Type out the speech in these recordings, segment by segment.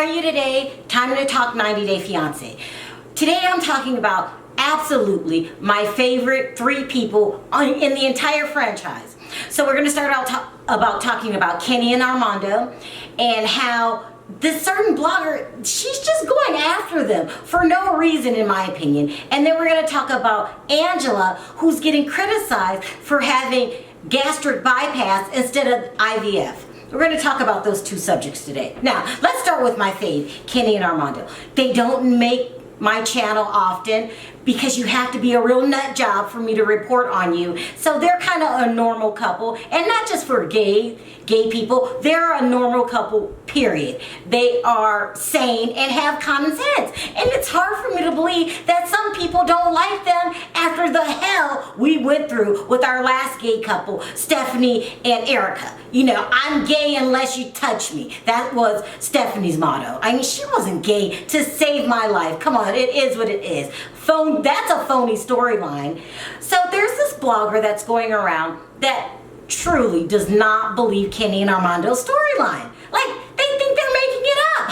are you today? Time to talk 90 Day Fiancé. Today I'm talking about absolutely my favorite 3 people in the entire franchise. So we're going to start out talking about Kenny and Armando and how this certain blogger, she's just going after them for no reason in my opinion. And then we're going to talk about Angela, who's getting criticized for having gastric bypass instead of IVF. We're going to talk about those 2 subjects today. Now, let's start with my fave, Kenny and Armando. They don't make my channel often because you have to be a real nut job for me to report on you. So they're kind of a normal couple, and not just for gay people. They're a normal couple, period. They are sane and have common sense. And it's hard for me to believe that some people don't like them after the hell we went through with our last gay couple, Stephanie and Erica. You know, I'm gay unless you touch me. That was Stephanie's motto. I mean, she wasn't gay to save my life. Come on, it is what it is. That's a phony storyline. So there's this blogger that's going around that truly does not believe Kenny and Armando's storyline. Like, they think they're making it up.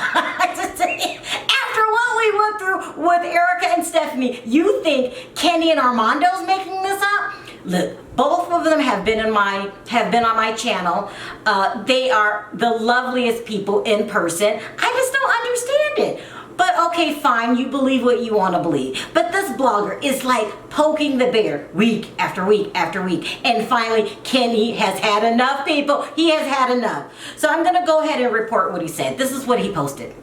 After what we went through with Erica and Stephanie, you think Kenny and Armando's making this up? Look, both of them have been on my channel. They are the loveliest people in person. I just don't understand it. But okay, fine, you believe what you want to believe. But this blogger is like poking the bear week after week after week. And finally, Kenny has had enough, people. He has had enough. So I'm going to go ahead and report what he said. This is what he posted.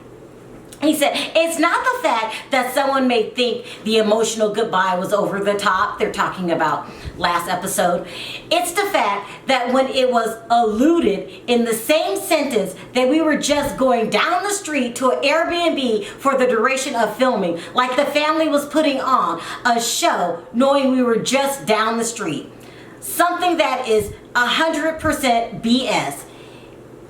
He said, it's not the fact that someone may think the emotional goodbye was over the top. They're talking about last episode. It's the fact that when it was alluded in the same sentence that we were just going down the street to an Airbnb for the duration of filming, like the family was putting on a show knowing we were just down the street. Something that is 100% BS.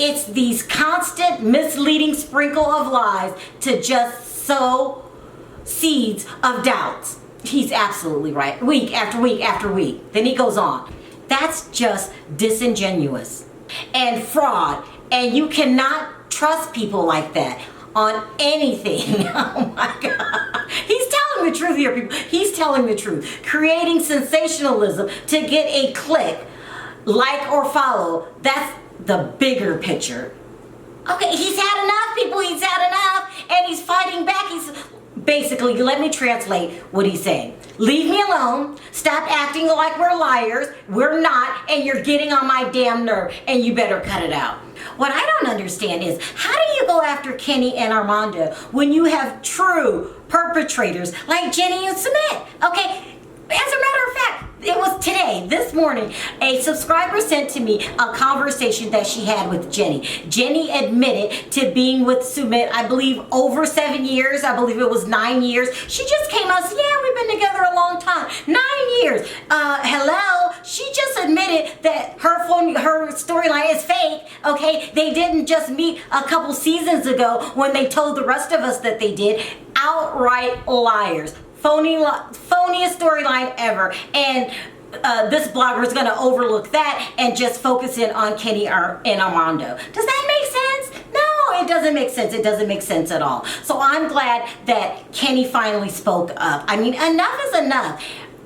It's these constant misleading sprinkle of lies to just sow seeds of doubts. He's absolutely right. Week after week after week. Then he goes on. That's just disingenuous and fraud. And you cannot trust people like that on anything. Oh my God. He's telling the truth here, people. He's telling the truth. Creating sensationalism to get a click, like or follow. That's the bigger picture. Okay, he's had enough, people. He's had enough, and he's fighting back. He's basically, let me translate what he's saying. Leave me alone. Stop acting like we're liars. We're not, and you're getting on my damn nerve, and you better cut it out. What I don't understand is, how do you go after Kenny and Armando when you have true perpetrators like Jenny and Sumit? Okay, as a matter of fact, it was today, this morning, a subscriber sent to me a conversation that she had with Jenny. Jenny admitted to being with Sumit, I believe, over 7 years. I believe it was 9 years. She just came out and said, yeah, we've been together a long time. 9 years. Hello? She just admitted that her storyline is fake, okay? They didn't just meet a couple seasons ago when they told the rest of us that they did. Outright liars. Phoniest storyline ever, and this blogger is going to overlook that and just focus in on Kenny and Armando. Does that make sense? No, it doesn't make sense. It doesn't make sense at all. So I'm glad that Kenny finally spoke up. I mean, enough is enough.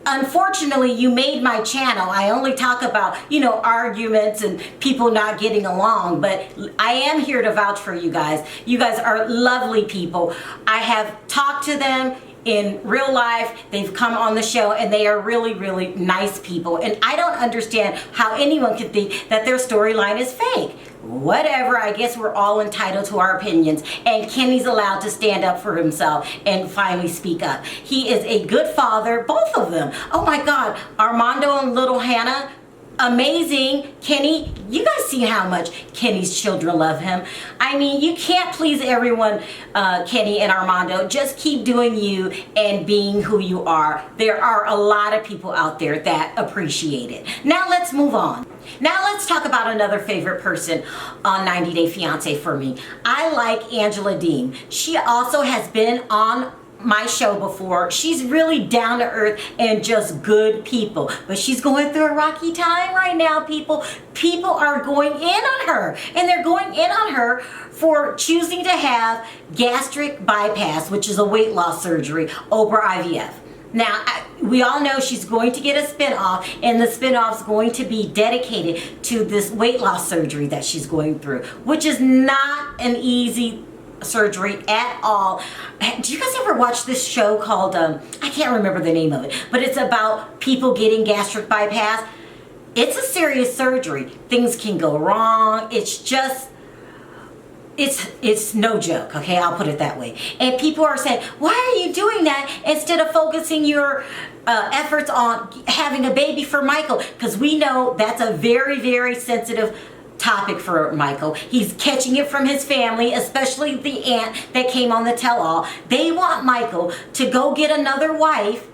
Unfortunately, you made my channel. I only talk about, you know, arguments and people not getting along, but I am here to vouch for you guys. You guys are lovely people. I have talked to them in real life. They've come on the show and they are really, really nice people. And I don't understand how anyone could think that their storyline is fake. Whatever, I guess we're all entitled to our opinions. And Kenny's allowed to stand up for himself and finally speak up. He is a good father, both of them. Oh my God, Armando and little Hannah, amazing. Kenny, you guys see how much Kenny's children love him. I mean, you can't please everyone, Kenny and Armando. Just keep doing you and being who you are. There are a lot of people out there that appreciate it. Now let's move on. Now let's talk about another favorite person on 90 Day Fiancé for me. I like Angela Dean. She also has been on my show before. She's really down to earth and just good people. But she's going through a rocky time right now, people. People are going in on her. And they're going in on her for choosing to have gastric bypass, which is a weight loss surgery, over IVF. Now, we all know she's going to get a spinoff, and the spinoff is going to be dedicated to this weight loss surgery that she's going through, which is not an easy surgery at all. Do you guys ever watch this show called, I can't remember the name of it, but it's about people getting gastric bypass? It's a serious surgery. Things can go wrong. It's no joke, okay? I'll put it that way. And people are saying, why are you doing that instead of focusing your efforts on having a baby for Michael? Because we know that's a very, very sensitive topic for Michael. He's catching it from his family, especially the aunt that came on the tell-all. They want Michael to go get another wife,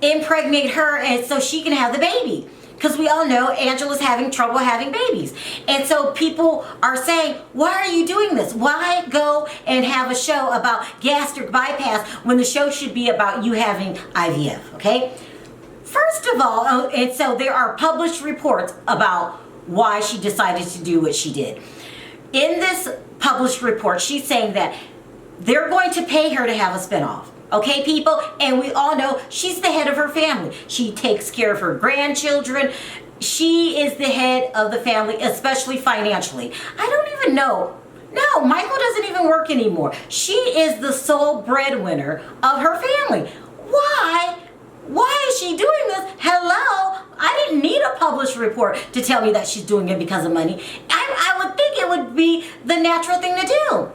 impregnate her, and so she can have the baby. Because we all know Angela's having trouble having babies. And so people are saying, why are you doing this? Why go and have a show about gastric bypass when the show should be about you having IVF, okay? First of all, and so there are published reports about why she decided to do what she did. In this published report, she's saying that they're going to pay her to have a spinoff. Okay, people? And we all know she's the head of her family. She takes care of her grandchildren. She is the head of the family, especially financially. I don't even know. No, Michael doesn't even work anymore. She is the sole breadwinner of her family. Why? Why is she doing this? Hello? I didn't need a published report to tell me that she's doing it because of money. I would think it would be the natural thing to do.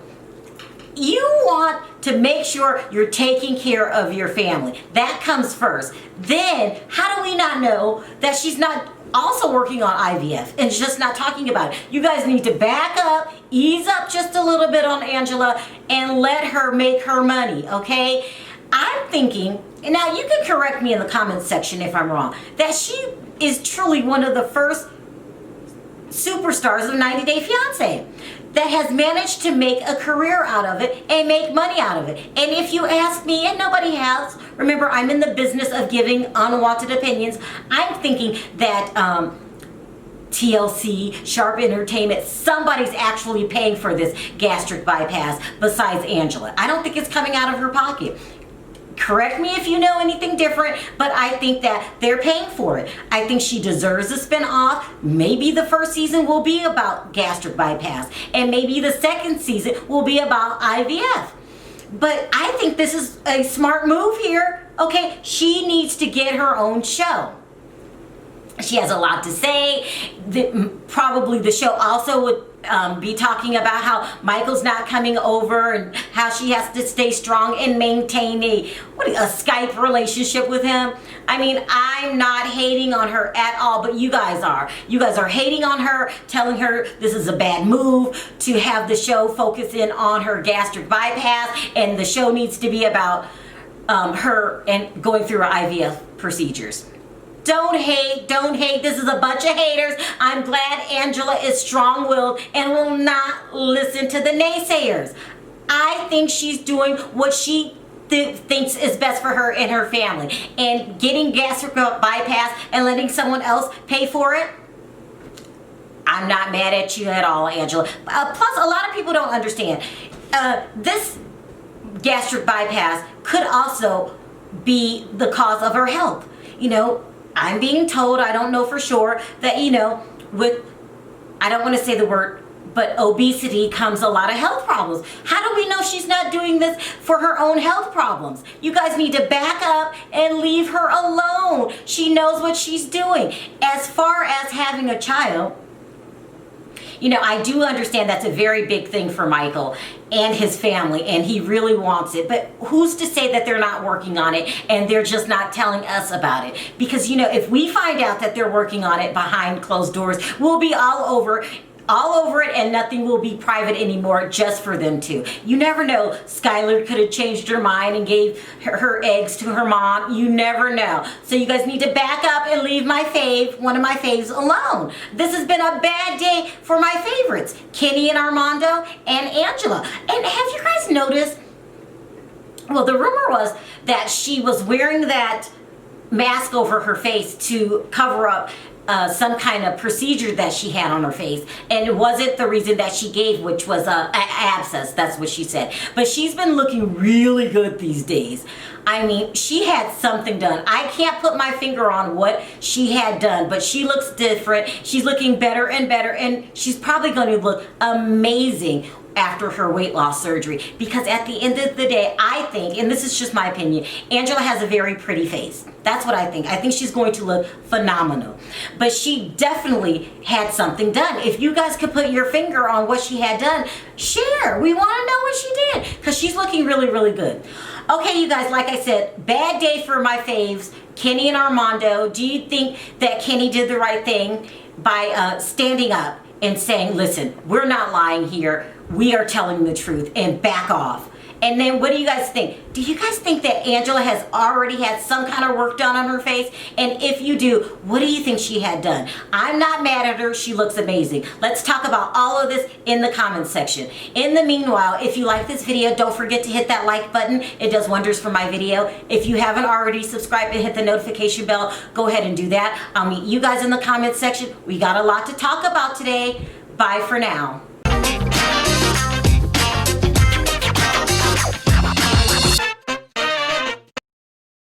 You want to make sure you're taking care of your family. That comes first. Then, how do we not know that she's not also working on IVF and just not talking about it? You guys need to back up, ease up just a little bit on Angela, and let her make her money, okay? I'm thinking, and now you can correct me in the comments section if I'm wrong, that she is truly one of the first superstars of 90 Day Fiancé that has managed to make a career out of it and make money out of it. And if you ask me, and nobody has, remember I'm in the business of giving unwanted opinions, I'm thinking that TLC, Sharp Entertainment, somebody's actually paying for this gastric bypass besides Angela. I don't think it's coming out of her pocket. Correct me if you know anything different, but I think that they're paying for it. I think she deserves a spin-off. Maybe the first season will be about gastric bypass, and maybe the second season will be about IVF. But I think this is a smart move here. Okay, she needs to get her own show. She has a lot to say. Probably the show also would be talking about how Michael's not coming over and how she has to stay strong and maintain a Skype relationship with him. I mean, I'm not hating on her at all, but you guys are. You guys are hating on her, telling her this is a bad move to have the show focus in on her gastric bypass, and the show needs to be about her and going through her IVF procedures. Don't hate, don't hate. This is a bunch of haters. I'm glad Angela is strong-willed and will not listen to the naysayers. I think she's doing what she thinks is best for her and her family. And getting gastric bypass and letting someone else pay for it, I'm not mad at you at all, Angela. Plus, a lot of people don't understand. This gastric bypass could also be the cause of her health. You know, I'm being told, I don't know for sure, that, you know, with, I don't want to say the word, but obesity comes a lot of health problems. How do we know she's not doing this for her own health problems? You guys need to back up and leave her alone. She knows what she's doing. As far as having a child, you know, I do understand that's a very big thing for Michael and his family, and he really wants it. But who's to say that they're not working on it and they're just not telling us about it? Because, you know, if we find out that they're working on it behind closed doors, we'll be all over it, and nothing will be private anymore just for them two. You never know. Skylar could have changed her mind and gave her eggs to her mom. You never know. So you guys need to back up and leave my one of my faves alone. This has been a bad day for my favorites, Kenny and Armando and Angela. And have you guys noticed Well, the rumor was that she was wearing that mask over her face to cover up some kind of procedure that she had on her face, and it wasn't the reason that she gave, which was a abscess. That's what she said. But she's been looking really good these days. I mean, she had something done. I can't put my finger on what she had done, but she looks different. She's looking better and better, and she's probably going to look amazing after her weight loss surgery, because at the end of the day, I think, and this is just my opinion, Angela has a very pretty face. That's what I think. I think she's going to look phenomenal. But she definitely had something done. If you guys could put your finger on what she had done, share. We want to know what she did, because she's looking really, really good. Okay, you guys, like I said, bad day for my faves, Kenny and Armando. Do you think that Kenny did the right thing by standing up and saying, listen, we're not lying here, we are telling the truth, and back off? And then what do you guys think? Do you guys think that Angela has already had some kind of work done on her face? And if you do, what do you think she had done? I'm not mad at her. She looks amazing. Let's talk about all of this in the comments section. In the meanwhile, if you like this video, don't forget to hit that like button. It does wonders for my video. If you haven't already subscribed and hit the notification bell, go ahead and do that. I'll meet you guys in the comments section. We got a lot to talk about today. Bye for now.